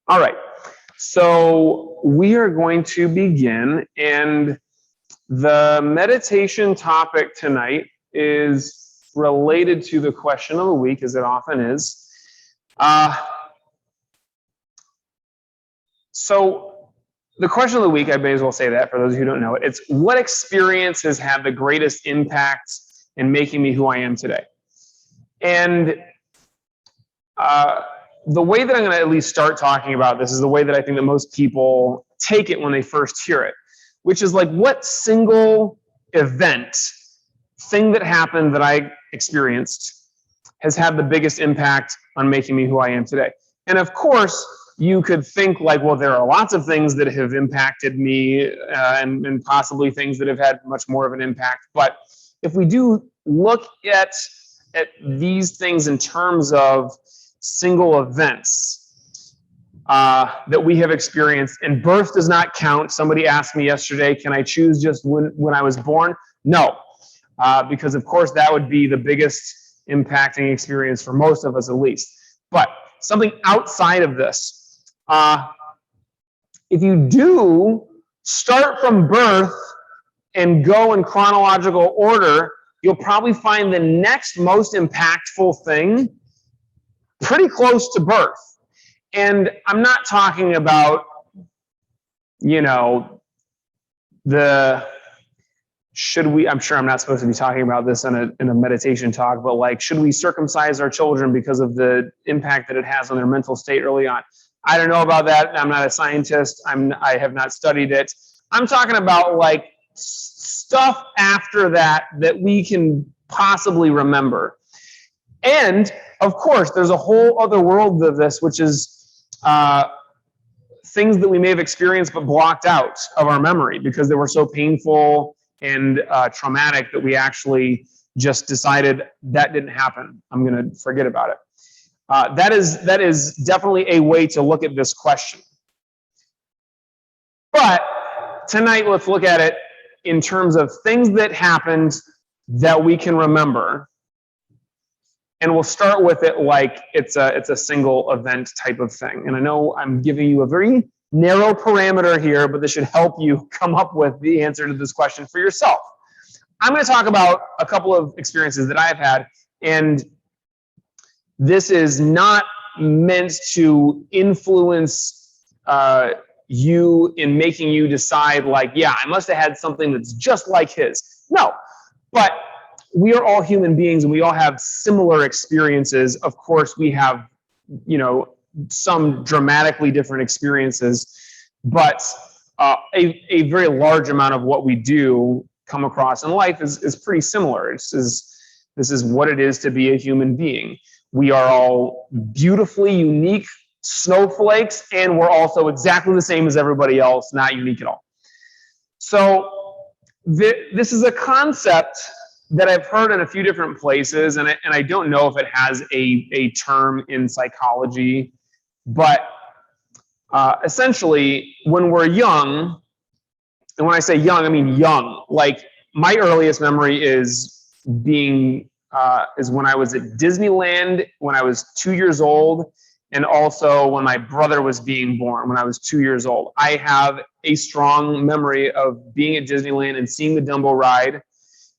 All right, so we are going to begin, and the meditation topic tonight is related to the question of the week, as it often is. So the question of the week, I may as well say that for those who don't know it, it's what experience has had the greatest impact in making me who I am today? And the way that I'm going to at least start talking about this is the way that I think that most people take it when they first hear it, which is like, what single event, thing that happened that I experienced has had the biggest impact on making me who I am today? And of course, you could think like, well, there are lots of things that have impacted me and possibly things that have had much more of an impact. But if we do look at these things in terms of single events that we have experienced, and birth does not count. Somebody asked me yesterday, can I choose just when I was born? No, because of course that would be the biggest impacting experience for most of us at least. But something outside of this, if you do start from birth and go in chronological order, you'll probably find the next most impactful thing pretty close to birth. And I'm not talking about, I'm sure I'm not supposed to be talking about this in a meditation talk, but like, should we circumcise our children because of the impact that it has on their mental state early on? I don't know about that. I'm not a scientist. I have not studied it. I'm talking about like stuff after that we can possibly remember. And of course, there's a whole other world of this, which is things that we may have experienced but blocked out of our memory because they were so painful and traumatic that we actually just decided that didn't happen. I'm going to forget about it. That is definitely a way to look at this question. But tonight, let's look at it in terms of things that happened that we can remember. And we'll start with it like it's a single event type of thing. And I know I'm giving you a very narrow parameter here, but this should help you come up with the answer to this question for yourself. I'm going to talk about a couple of experiences that I've had, and this is not meant to influence you in making you decide like, yeah, I must have had something that's just like his. No, but we are all human beings and we all have similar experiences. Of course, we have, some dramatically different experiences, but a very large amount of what we do come across in life is pretty similar. This is what it is to be a human being. We are all beautifully unique snowflakes, and we're also exactly the same as everybody else, not unique at all. So this is a concept that I've heard in a few different places, and I don't know if it has a term in psychology, but essentially, when we're young, and when I say young, I mean young. Like, my earliest memory is when I was at Disneyland when I was 2 years old, and also when my brother was being born when I was 2 years old. I have a strong memory of being at Disneyland and seeing the Dumbo ride.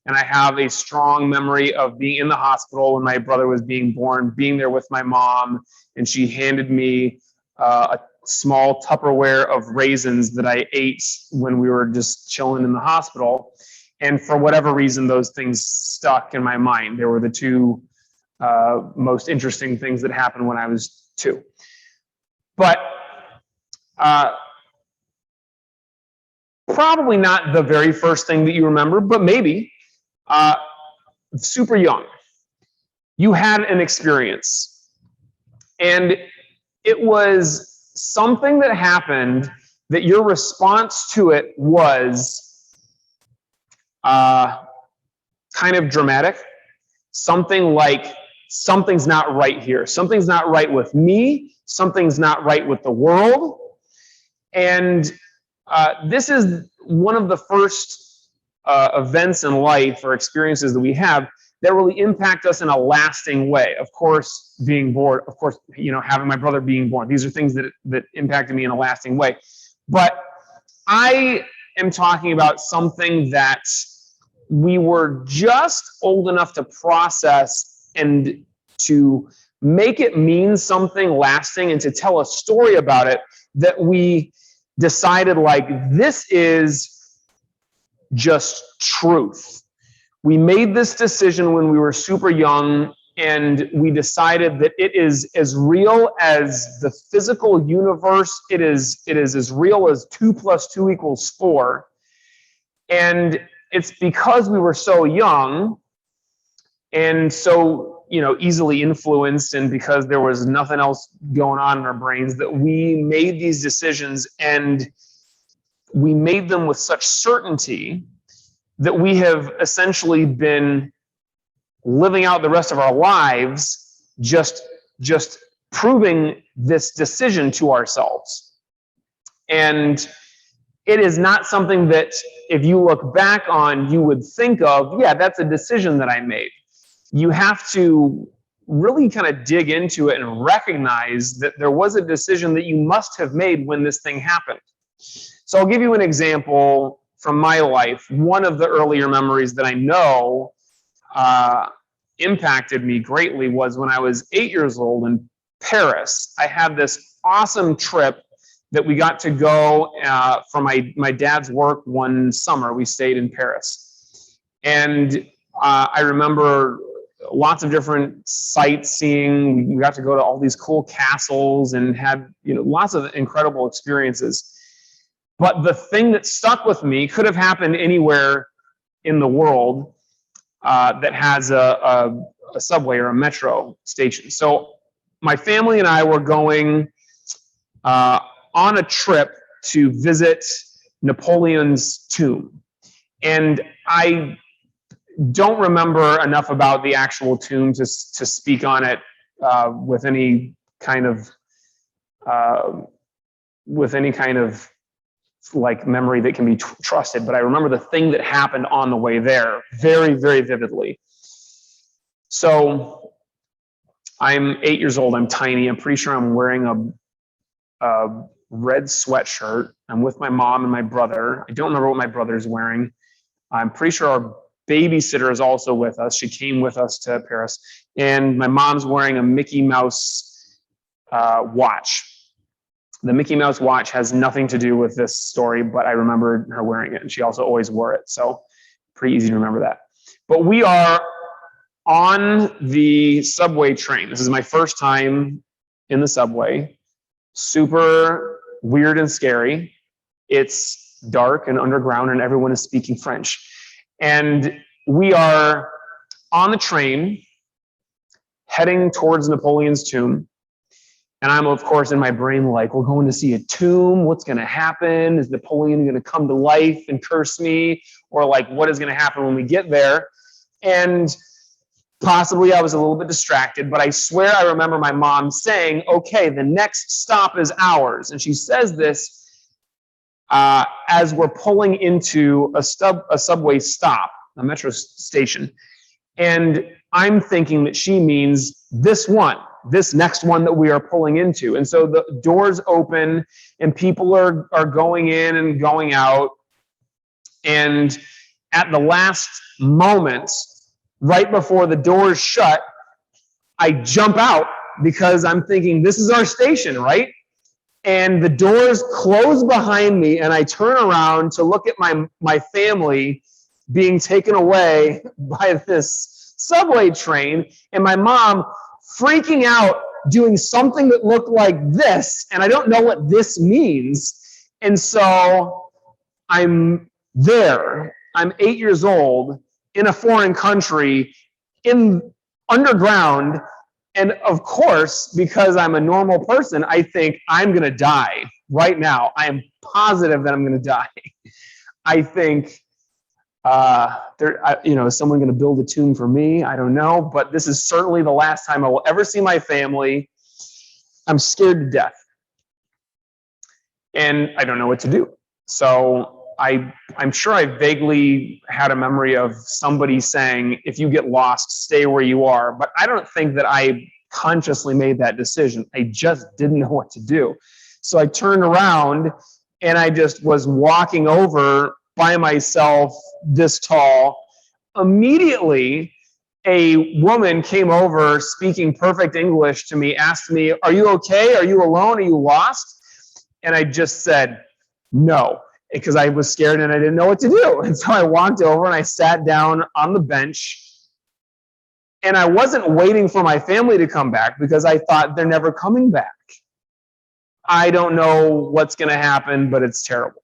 And I have a strong memory of being in the hospital when my brother was being born, being there with my mom, and she handed me a small Tupperware of raisins that I ate when we were just chilling in the hospital. And for whatever reason, those things stuck in my mind. They were the two most interesting things that happened when I was 2. But probably not the very first thing that you remember, but maybe. Super young, you had an experience, and it was something that happened that your response to it was kind of dramatic. Something like, something's not right here. Something's not right with me. Something's not right with the world. And this is one of the first events in life or experiences that we have that really impact us in a lasting way. Of course, being born, of course, having my brother being born. These are things that impacted me in a lasting way. But I am talking about something that we were just old enough to process and to make it mean something lasting and to tell a story about it, that we decided, like, this is just truth. We made this decision when we were super young, and we decided that it is as real as the physical universe. It is as real as 2 + 2 = 4. And it's because we were so young and so easily influenced, and because there was nothing else going on in our brains, that we made these decisions, and we made them with such certainty that we have essentially been living out the rest of our lives just proving this decision to ourselves. And it is not something that, if you look back on, you would think of, yeah, that's a decision that I made. You have to really kind of dig into it and recognize that there was a decision that you must have made when this thing happened. So I'll give you an example from my life. One of the earlier memories that I know impacted me greatly was when I was 8 years old in Paris. I had this awesome trip that we got to go for my dad's work one summer. We stayed in Paris. And I remember lots of different sightseeing. We got to go to all these cool castles and had lots of incredible experiences. But the thing that stuck with me, could have happened anywhere in the world that has a subway or a metro station. So my family and I were going on a trip to visit Napoleon's tomb. And I don't remember enough about the actual tomb to speak on it with any kind of like memory that can be trusted. But I remember the thing that happened on the way there very, very vividly. So I'm 8 years old. I'm tiny. I'm pretty sure I'm wearing a red sweatshirt. I'm with my mom and my brother. I don't remember what my brother's wearing. I'm pretty sure our babysitter is also with us. She came with us to Paris. And my mom's wearing a Mickey Mouse watch. The Mickey Mouse watch has nothing to do with this story, but I remember her wearing it, and she also always wore it. So pretty easy to remember that. But we are on the subway train. This is my first time in the subway. Super weird and scary. It's dark and underground, and everyone is speaking French. And we are on the train heading towards Napoleon's tomb. And I'm, of course, in my brain like, we're going to see a tomb. What's going to happen? Is Napoleon going to come to life and curse me? Or like, what is going to happen when we get there? And possibly I was a little bit distracted, but I swear I remember my mom saying, okay, the next stop is ours. And she says this as we're pulling into a subway stop, a metro station. And I'm thinking that she means this next one that we are pulling into. And so the doors open and people are going in and going out. And at the last moment, right before the doors shut, I jump out because I'm thinking, this is our station, right? And the doors close behind me, and I turn around to look at my family being taken away by this subway train, and my mom freaking out, doing something that looked like this, and I don't know what this means. And so I'm there. I'm 8 years old in a foreign country, in underground. And of course, because I'm a normal person, I think I'm going to die right now. I am positive that I'm going to die. I think, is someone going to build a tomb for me? I don't know. But this is certainly the last time I will ever see my family. I'm scared to death. And I don't know what to do. So I'm sure I vaguely had a memory of somebody saying, if you get lost, stay where you are. But I don't think that I consciously made that decision. I just didn't know what to do. So I turned around and I just was walking over by myself, this tall. Immediately, a woman came over speaking perfect English to me, asked me, "Are you okay? Are you alone? Are you lost?" And I just said, no, because I was scared and I didn't know what to do. And so I walked over and I sat down on the bench. And I wasn't waiting for my family to come back because I thought they're never coming back. I don't know what's going to happen, but it's terrible.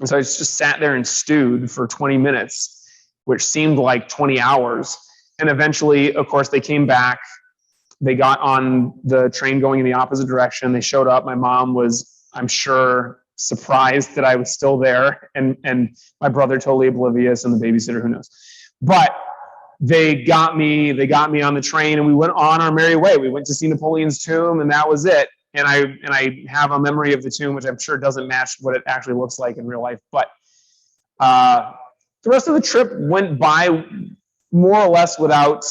And so I just sat there and stewed for 20 minutes, which seemed like 20 hours. And eventually, of course, they came back. They got on the train going in the opposite direction. They showed up. My mom was, I'm sure, surprised that I was still there. And my brother totally oblivious, and the babysitter, who knows. But they got me on the train, and we went on our merry way. We went to see Napoleon's tomb, and that was it. And I have a memory of the tomb, which I'm sure doesn't match what it actually looks like in real life. But the rest of the trip went by more or less without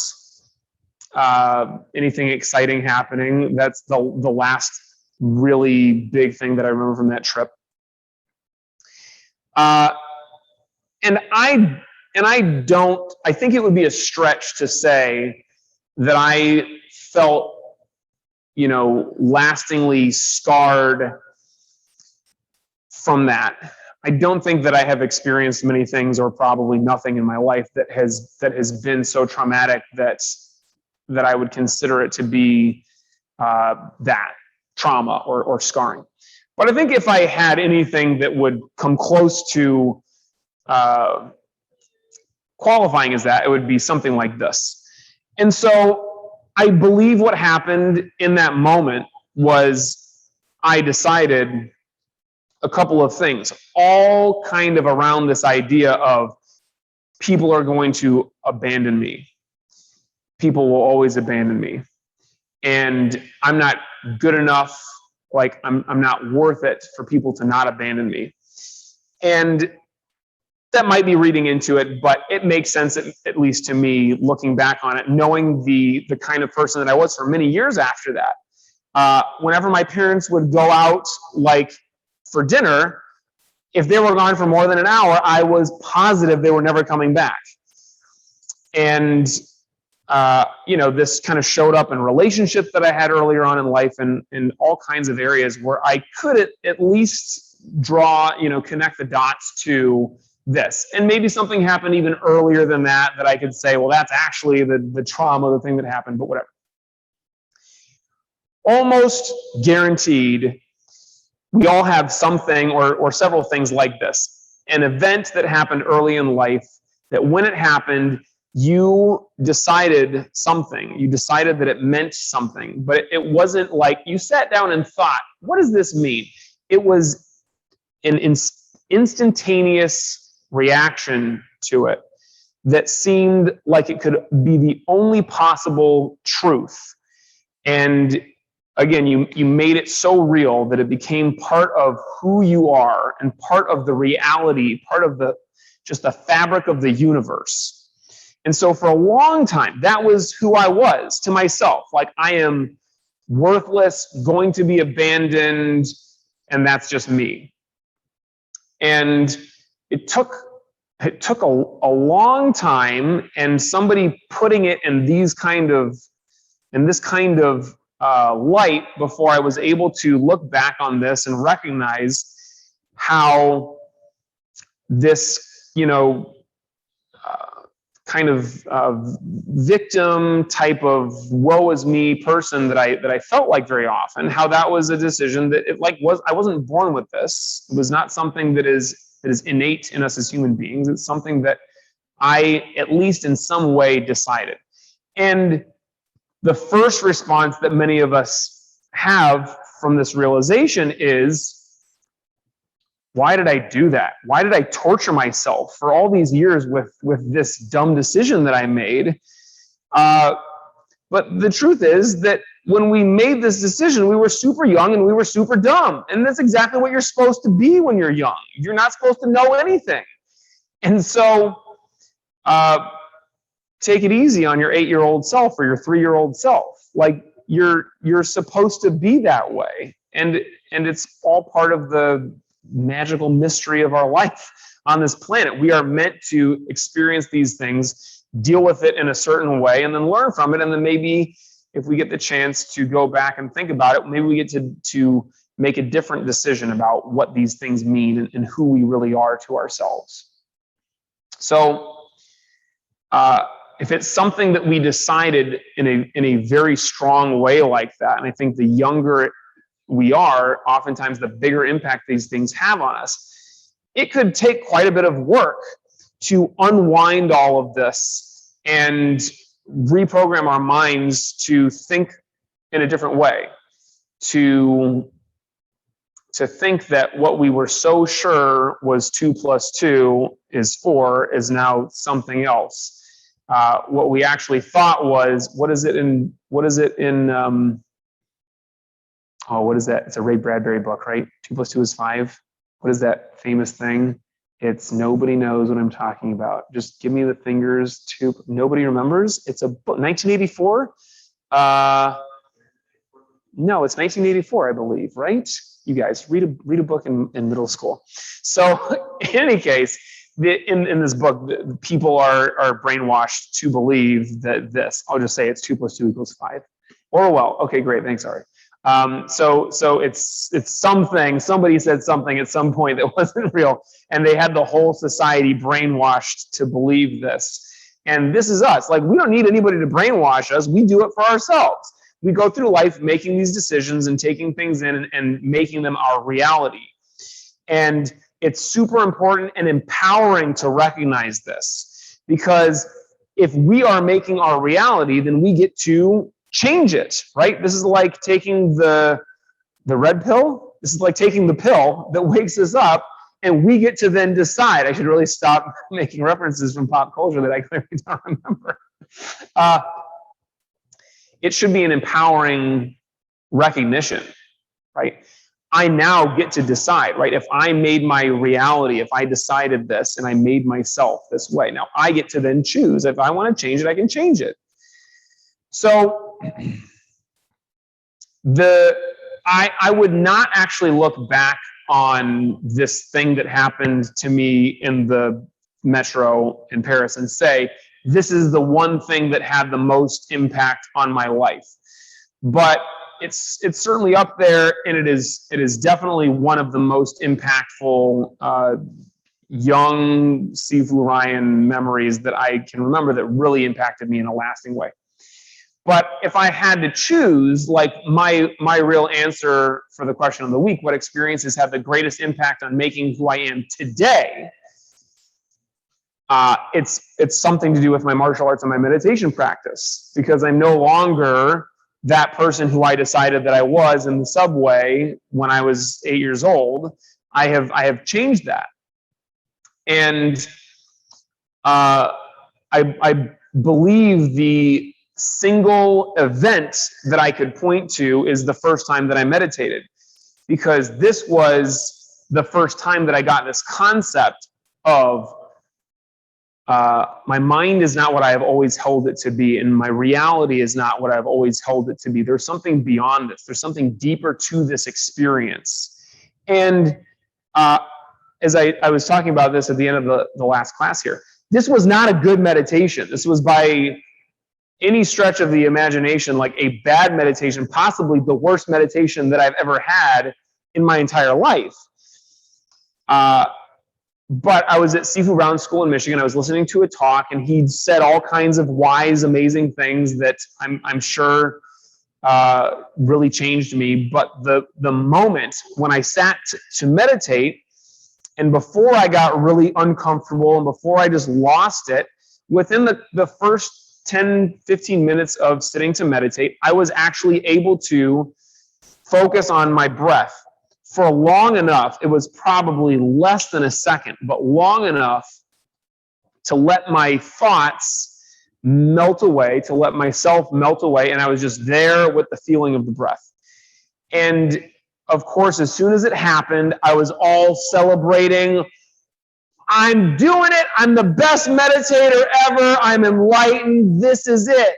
anything exciting happening. That's the last really big thing that I remember from that trip. And I think it would be a stretch to say that I felt, lastingly scarred from that. I don't think that I have experienced many things, or probably nothing in my life that has been so traumatic that I would consider it to be that trauma or scarring. But I think if I had anything that would come close to qualifying as that, it would be something like this. And so I believe what happened in that moment was I decided a couple of things, all kind of around this idea of people are going to abandon me. People will always abandon me. And I'm not good enough, like I'm not worth it for people to not abandon me. And that might be reading into it, but it makes sense, at least to me, looking back on it, knowing the kind of person that I was for many years after that. Whenever my parents would go out, like for dinner, if they were gone for more than an hour, I was positive they were never coming back. And this kind of showed up in relationships that I had earlier on in life, and in all kinds of areas where I could at least draw, connect the dots to this. And maybe something happened even earlier than that I could say, well, that's actually the trauma, the thing that happened, but whatever. Almost guaranteed, we all have something or several things like this. An event that happened early in life that when it happened, you decided something. You decided that it meant something, but it wasn't like you sat down and thought, what does this mean? It was an instantaneous reaction to it that seemed like it could be the only possible truth. And again, you made it so real that it became part of who you are and part of the reality, part of just the fabric of the universe. And so for a long time, that was who I was to myself. Like, I am worthless, going to be abandoned, and that's just me. And it took a long time, and somebody putting it in this kind of light before I was able to look back on this and recognize how this, kind of victim type of woe is me person that I felt like very often, how that was a decision that I wasn't born with this. It was not something that is innate in us as human beings. It's something that I, at least in some way, decided. And the first response that many of us have from this realization is, why did I do that? Why did I torture myself for all these years with this dumb decision that I made? But the truth is that when we made this decision, we were super young and we were super dumb. And that's exactly what you're supposed to be when you're young. You're not supposed to know anything. And so take it easy on your 8-year-old self or your 3-year-old self. Like you're supposed to be that way. And it's all part of the magical mystery of our life on this planet. We are meant to experience these things, deal with it in a certain way, and then learn from it. And then maybe if we get the chance to go back and think about it, maybe we get to make a different decision about what these things mean and who we really are to ourselves. So if it's something that we decided in a very strong way like that, and I think the younger we are, oftentimes the bigger impact these things have on us, it could take quite a bit of work to unwind all of this and reprogram our minds to think in a different way, to think that what we were so sure was 2 + 2 is 4 is now something else. What we actually thought was, what is it in what is that? It's a Ray Bradbury book, right? 2 + 2 is 5. What is that famous thing? It's nobody knows what I'm talking about. Just give me the fingers. Nobody remembers. It's a book, 1984. No, it's 1984, I believe, right? You guys read a book in middle school. So in any case, in this book, people are brainwashed to believe that this. I'll just say it's 2 + 2 = 5. Orwell. Okay, great. Thanks, Ari. So it's something. Somebody said something at some point that wasn't real, and they had the whole society brainwashed to believe this. And this is us. Like, we don't need anybody to brainwash us. We do it for ourselves. We go through life making these decisions and taking things in and making them our reality. And it's super important and empowering to recognize this, because if we are making our reality, then we get to change it, right? This is like taking the red pill. This is like taking the pill that wakes us up, and we get to then decide. I should really stop making references from pop culture that I clearly don't remember. It should be an empowering recognition, right? I now get to decide, right? If I made my reality, if I decided this and I made myself this way, now I get to then choose. If I want to change it, I can change it. So I would not actually look back on this thing that happened to me in the metro in Paris and say, this is the one thing that had the most impact on my life. But it's certainly up there, and it is definitely one of the most impactful young Sifu Ryan memories that I can remember that really impacted me in a lasting way. But if I had to choose, like my real answer for the question of the week, what experiences have the greatest impact on making who I am today? It's something to do with my martial arts and my meditation practice, because I'm no longer that person who I decided that I was in the subway when I was 8 years old. I have changed that, and I believe the single event that I could point to is the first time that I meditated, because this was the first time that I got this concept of my mind is not what I have always held it to be, and my reality is not what I've always held it to be. There's something beyond this. There's something deeper to this experience. And as I was talking about this at the end of the last class here, this was not a good meditation. This was by any stretch of the imagination like a bad meditation, possibly the worst meditation that I've ever had in my entire life. But I was at Sifu Brown School in Michigan. I was listening to a talk, and he said all kinds of wise, amazing things that I'm sure really changed me. But the moment when I sat to meditate, and before I got really uncomfortable and before I just lost it, within the first 10, 15 minutes of sitting to meditate, I was actually able to focus on my breath for long enough. It was probably less than a second, but long enough to let my thoughts, melt away, to let myself melt away, and I was just there with the feeling of the breath. And of course, as soon as it happened, I was all celebrating. I'm doing it. I'm the best meditator ever. I'm enlightened. This is it.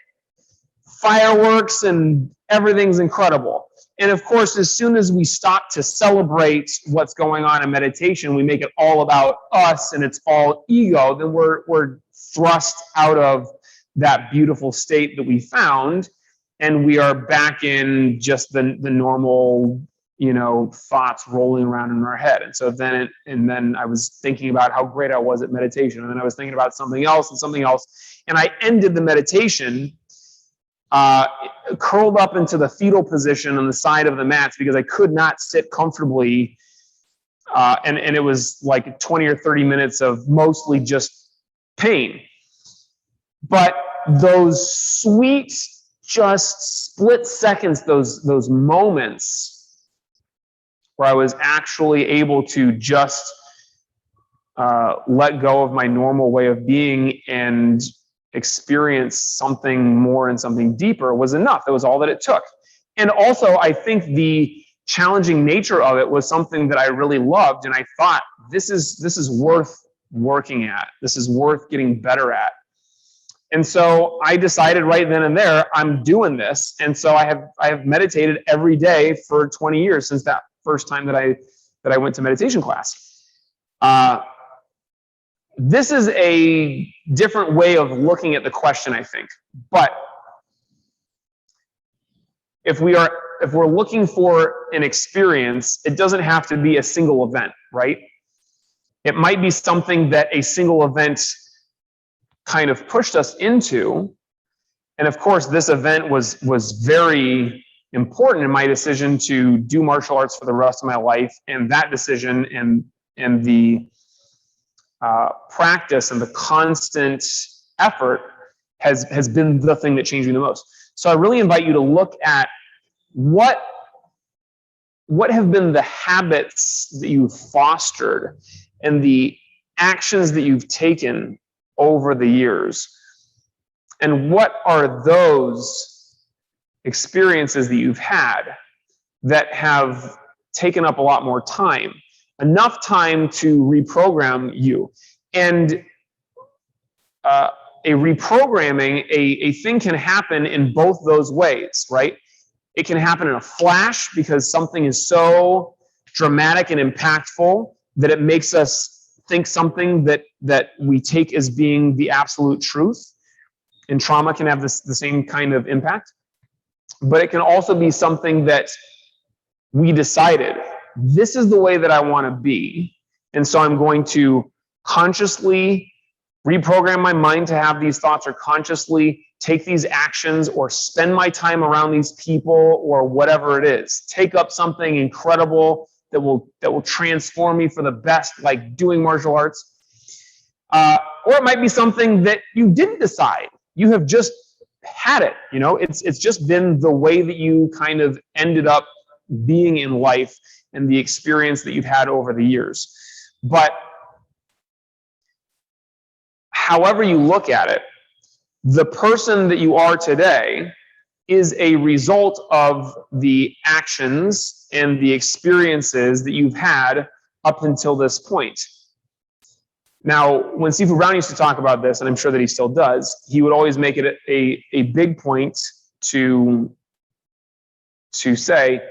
Fireworks and everything's incredible. And of course, as soon as we stop to celebrate what's going on in meditation, we make it all about us and it's all ego, then we're thrust out of that beautiful state that we found, and we are back in just the normal, thoughts rolling around in our head. And so then I was thinking about how great I was at meditation, and then I was thinking about something else, and I ended the meditation curled up into the fetal position on the side of the mats because I could not sit comfortably, and it was like 20 or 30 minutes of mostly just pain. But those sweet, just split seconds, those moments where I was actually able to just let go of my normal way of being and experience something more and something deeper was enough. That was all that it took. And also, I think the challenging nature of it was something that I really loved, and I thought, this is worth working at. This is worth getting better at. And so I decided right then and there, I'm doing this. And so I have meditated every day for 20 years since that first time that I went to meditation class. This is a different way of looking at the question, I think. But if we're looking for an experience, it doesn't have to be a single event, right? It might be something that a single event kind of pushed us into. And of course, this event was very important in my decision to do martial arts for the rest of my life. And that decision and the practice and the constant effort has been the thing that changed me the most. So I really invite you to look at what have been the habits that you've fostered and the actions that you've taken over the years, and what are those experiences that you've had that have taken up a lot more time, enough time to reprogram you. And a reprogramming, a thing can happen in both those ways, right? It can happen in a flash because something is so dramatic and impactful that it makes us think something that we take as being the absolute truth. And trauma can have the same kind of impact. But it can also be something that we decided, this is the way that I want to be. And so I'm going to consciously reprogram my mind to have these thoughts, or consciously take these actions, or spend my time around these people, or whatever it is. Take up something incredible that will transform me for the best, like doing martial arts. Or it might be something that you didn't decide. You have just had it. It's just been the way that you kind of ended up being in life and the experience that you've had over the years. But however you look at it, the person that you are today is a result of the actions and the experiences that you've had up until this point. Now, when Sifu Brown used to talk about this, and I'm sure that he still does, he would always make it a big point to say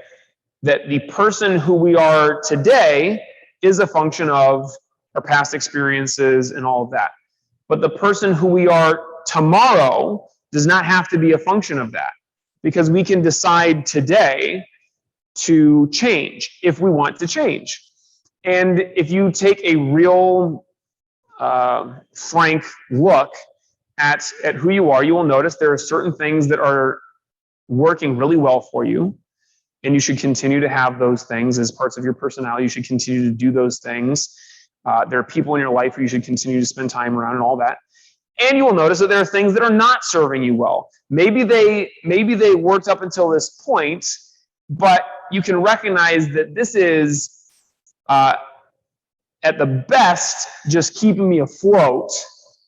that the person who we are today is a function of our past experiences and all of that. But the person who we are tomorrow does not have to be a function of that, because we can decide today to change if we want to change. And if you take a real frank look at who you are, you will notice there are certain things that are working really well for you, and you should continue to have those things as parts of your personality. You should continue to do those things. There are people in your life who you should continue to spend time around and all that. And you will notice that there are things that are not serving you well. Maybe they worked up until this point, but you can recognize that this is, at the best, just keeping me afloat,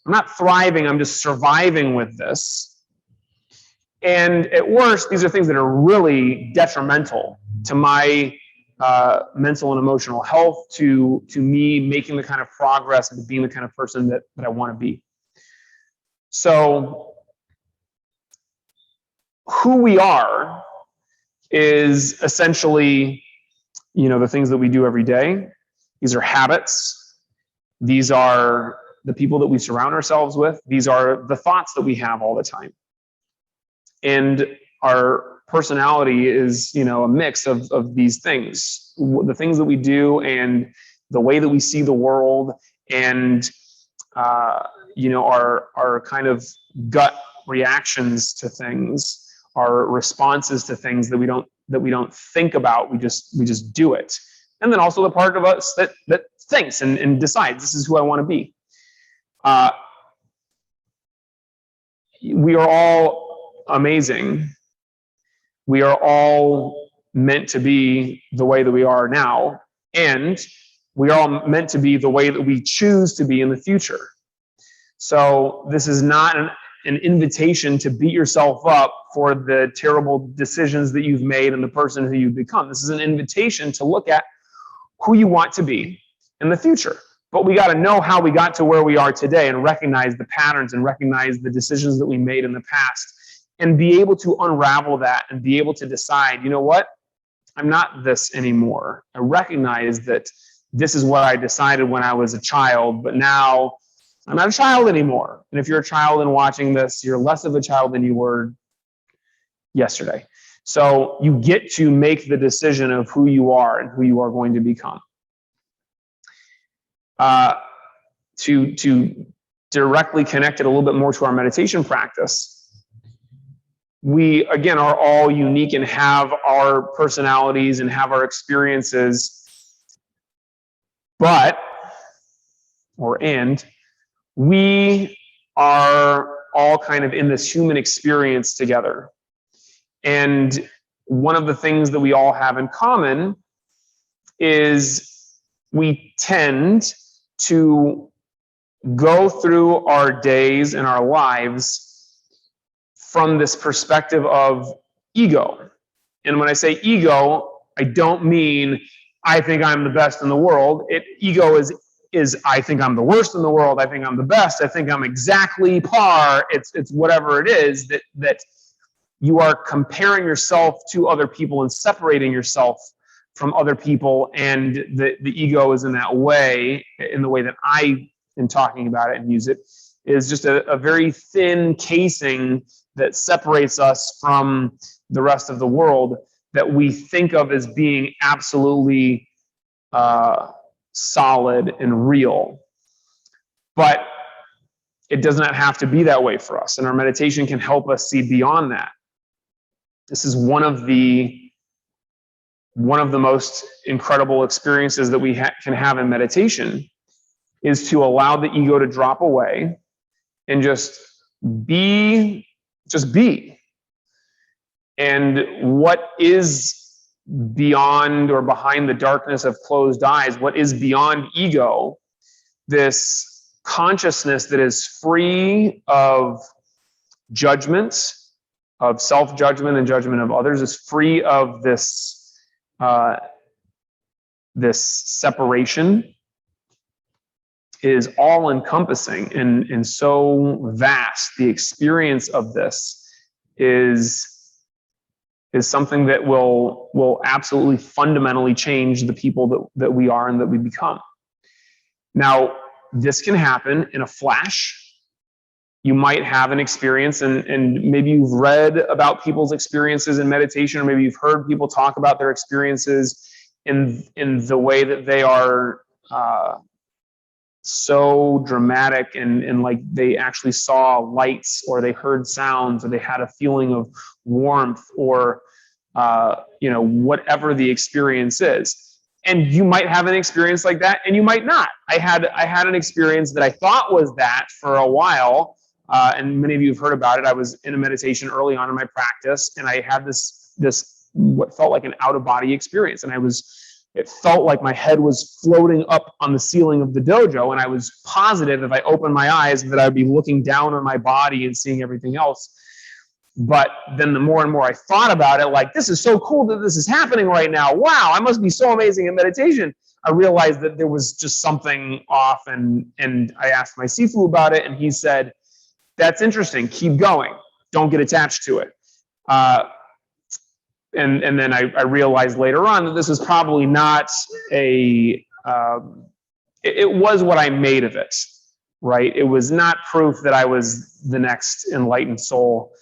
I'm not thriving, I'm just surviving with this. And at worst, these are things that are really detrimental to my mental and emotional health, to me making the kind of progress and being the kind of person that I want to be. So who we are is essentially, the things that we do every day. These are habits. These are the people that we surround ourselves with. These are the thoughts that we have all the time. And our personality is, a mix of these things, the things that we do and the way that we see the world, and our kind of gut reactions to things, our responses to things that we don't think about. We just do it. And then also the part of us that thinks and decides, this is who I want to be. We are all amazing. We are all meant to be the way that we are now, and we are all meant to be the way that we choose to be in the future. So this is not an invitation to beat yourself up for the terrible decisions that you've made and the person who you've become. This is an invitation to look at who you want to be in the future. But we got to know how we got to where we are today, and recognize the patterns and recognize the decisions that we made in the past, and be able to unravel that and be able to decide, you know what? I'm not this anymore. I recognize that this is what I decided when I was a child, but now I'm not a child anymore. And if you're a child and watching this, you're less of a child than you were yesterday. So you get to make the decision of who you are and who you are going to become. To directly connect it a little bit more to our meditation practice, we, again, are all unique and have our personalities and have our experiences, we are all kind of in this human experience together. And one of the things that we all have in common is we tend to go through our days and our lives from this perspective of ego. And when I say ego, I don't mean I think I'm the best in the world. Ego is I think I'm the worst in the world. I think I'm the best. I think I'm exactly par. It's whatever it is that you are comparing yourself to other people and separating yourself from other people. And the ego is in that way, in the way that I am talking about it and use it, is just a very thin casing that separates us from the rest of the world, that we think of as being absolutely solid and real. But it does not have to be that way for us. And our meditation can help us see beyond that. This is one of the most incredible experiences that we can have in meditation, is to allow the ego to drop away and just be. And what is beyond or behind the darkness of closed eyes, what is beyond ego, this consciousness that is free of judgment, of self-judgment and judgment of others, is free of this separation, is all-encompassing and so vast. The experience of this is something that will absolutely fundamentally change the people that we are and that we become. Now, this can happen in a flash. You might have an experience, and maybe you've read about people's experiences in meditation, or maybe you've heard people talk about their experiences in the way that they are so dramatic, and like they actually saw lights, or they heard sounds, or they had a feeling of warmth, or whatever the experience is. And you might have an experience like that, and you might not. I had an experience that I thought was that for a while, and many of you have heard about it. I was in a meditation early on in my practice, and I had this what felt like an out-of-body experience, and I was It felt like my head was floating up on the ceiling of the dojo, and I was positive if I opened my eyes that I'd be looking down on my body and seeing everything else. But then the more and more I thought about it, like, this is so cool that this is happening right now. Wow, I must be so amazing at meditation. I realized that there was just something off, and I asked my Sifu about it, and he said, that's interesting, keep going. Don't get attached to it. And then I realized later on that this was probably not it was what I made of it, right? It was not proof that I was the next enlightened soul,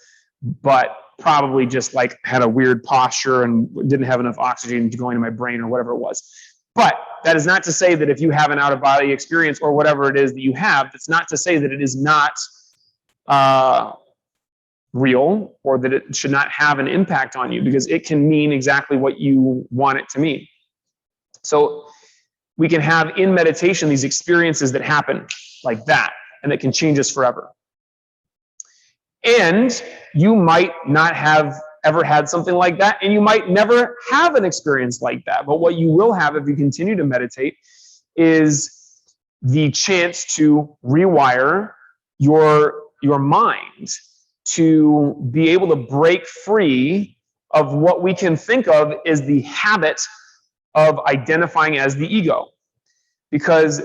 but probably just like had a weird posture and didn't have enough oxygen going to my brain or whatever it was. But that is not to say that if you have an out-of-body experience or whatever it is that you have, that's not to say that it is not real or that it should not have an impact on you, because it can mean exactly what you want it to mean. So we can have in meditation these experiences that happen like that and that can change us forever. And you might not have ever had something like that, and you might never have an experience like that. But what you will have if you continue to meditate is the chance to rewire your mind to be able to break free of what we can think of as the habit of identifying as the ego. Because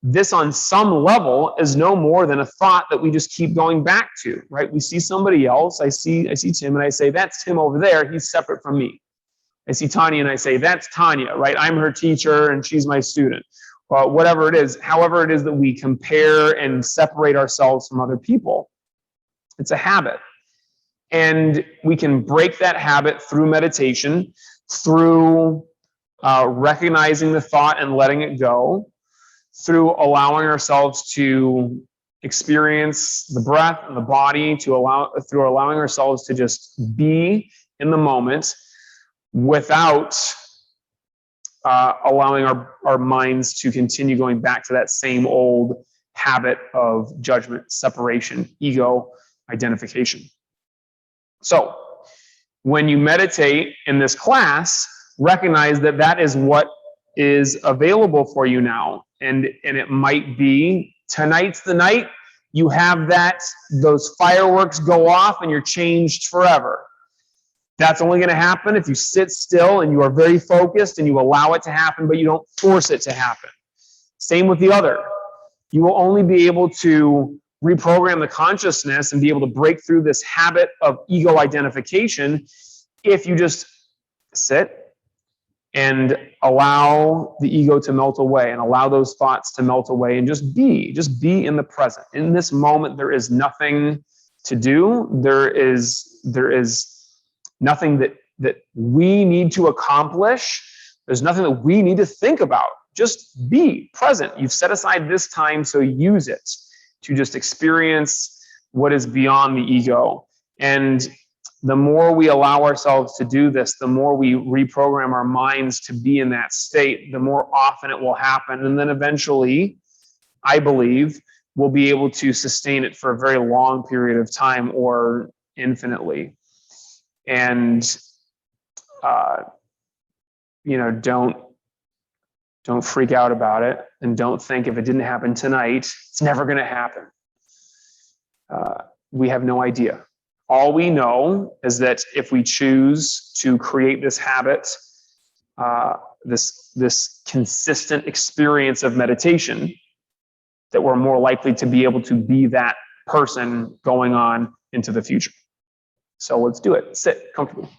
this on some level is no more than a thought that we just keep going back to, right? We see somebody else, I see Tim and I say, that's Tim over there, he's separate from me. I see Tanya and I say, that's Tanya, right? I'm her teacher and she's my student. Well, whatever it is, however it is that we compare and separate ourselves from other people, it's a habit. And we can break that habit through meditation, through recognizing the thought and letting it go, through allowing ourselves to experience the breath and the body, through allowing ourselves to just be in the moment without allowing our minds to continue going back to that same old habit of judgment, separation, ego, identification. So when you meditate in this class, recognize that that is what is available for you now. And it might be tonight's the night you have those fireworks go off and you're changed forever. That's only going to happen if you sit still and you are very focused and you allow it to happen, but you don't force it to happen. Same with the other. You will only be able to reprogram the consciousness and be able to break through this habit of ego identification if you just sit and allow the ego to melt away and allow those thoughts to melt away and just be in the present. In this moment, there is nothing to do. There is nothing that we need to accomplish. There's nothing that we need to think about. Just be present. You've set aside this time, so use it to just experience what is beyond the ego. And the more we allow ourselves to do this, the more we reprogram our minds to be in that state, the more often it will happen. And then eventually, I believe, we'll be able to sustain it for a very long period of time or infinitely. And, don't freak out about it, and don't think if it didn't happen tonight, it's never going to happen. We have no idea. All we know is that if we choose to create this habit, this consistent experience of meditation, that we're more likely to be able to be that person going on into the future. So let's do it. Sit comfortably.